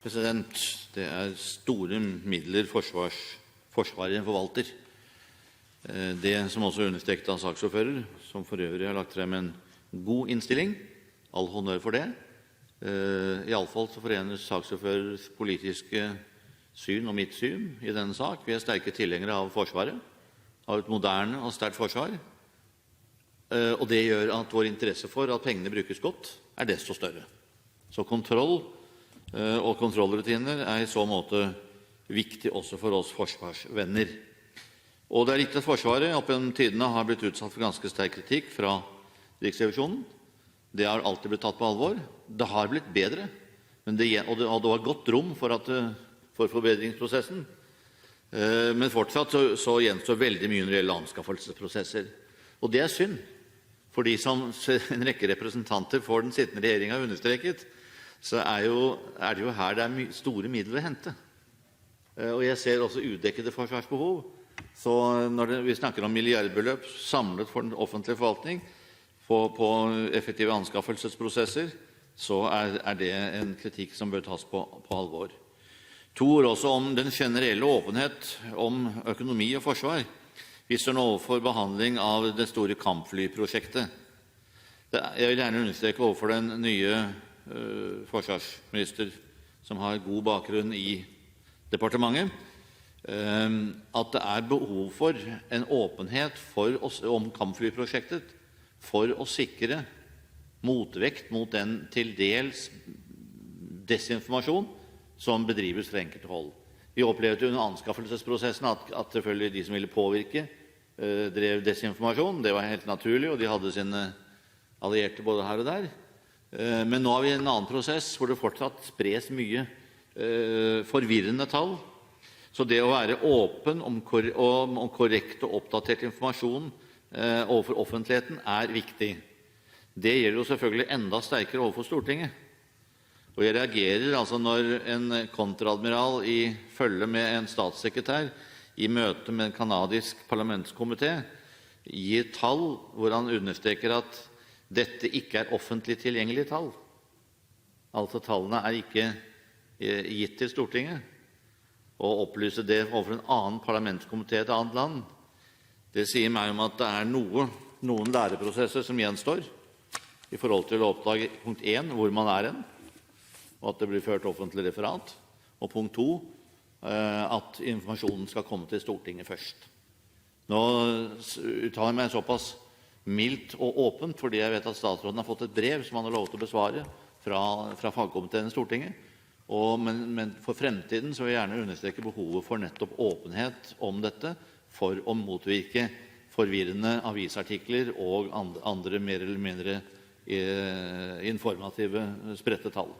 Det store midler Forsvaret forvalter. Det som også understreket av saksordfører, som for øvrig har lagt frem en god innstilling, all honnør for det. I alle fall så forener saksordførers politiske syn og mitt syn i denne sak. Vi sterke tilhengere av Forsvaret, av et moderne og sterkt forsvar. Og det gjør at vår interesse for at pengene brukes godt, desto større. Så kontroll og kontrollrutiner i så måte viktig også for oss forsvarsvenner. Og det riktig at Forsvaret opp gjennom tidene har blitt utsatt for ganske sterk kritikk fra Riksrevisjonen. Det har alltid blitt tatt på alvor. Det har blitt bedre, og det var godt rom for forbedringsprosessen. Men fortsatt så gjenstår veldig mye når det gjelder anskaffelsesprosesser. Og det synd, fordi som en rekke representanter for den sittende regjeringen har understreket, så det jo her det store midler å hente. Og jeg ser også udekkede forsvarsbehov. Så når vi snakker om milliardbeløp samlet for den offentlige forvaltning på effektive anskaffelsesprosesser, så det en kritikk som bør tas på alvor. To ord også om den generelle åpenhet om økonomi og forsvar. Vi står nå overfor behandling av det store kampflyprosjektet. Jeg vil gjerne understreke overfor den nye forsvarsminister som har god bakgrunn i departementet, at det behov for en åpenhet om kampflyprosjektet for å sikre motvekt mot den til dels desinformasjon som bedrives fra enkelte hold. Vi opplevde under anskaffelsesprosessen at selvfølgelig de som ville påvirke, drev desinformasjon. Det var helt naturlig, og de hadde sine allierte både her og der. Men nå har vi en annen prosess hvor det fortsatt spres mye forvirrende tall. Så det å være åpen om korrekt og oppdatert informasjon overfor offentligheten viktig. Det gjelder jo selvfølgelig enda sterkere overfor Stortinget. Og jeg reagerer altså når en kontradmiral i følge med en statssekretær i møte med en kanadisk parlamentskomité gir tall hvor han understreker at dette ikke offentlig tilgjengelige tall. Altså tallene ikke gitt til Stortinget. Og opplyse det overfor en annen parlamentskomité i et annet land, det sier meg om at det noen læreprosesser som gjenstår i forhold til å oppdage punkt 1, hvor man hen, og at det blir ført offentlig referat, og punkt 2, at informasjonen skal komme til Stortinget først. Nå uttaler jeg meg såpass mildt og åpent, fordi jeg vet at statsråden har fått et brev som han har lovet å besvare fra fagkomiteen i Stortinget. Men for fremtiden så vil jeg gjerne understreke behovet for nettopp åpenhet om dette, for å motvirke forvirrende avisartikler og andre mer eller mindre informative spredte tall.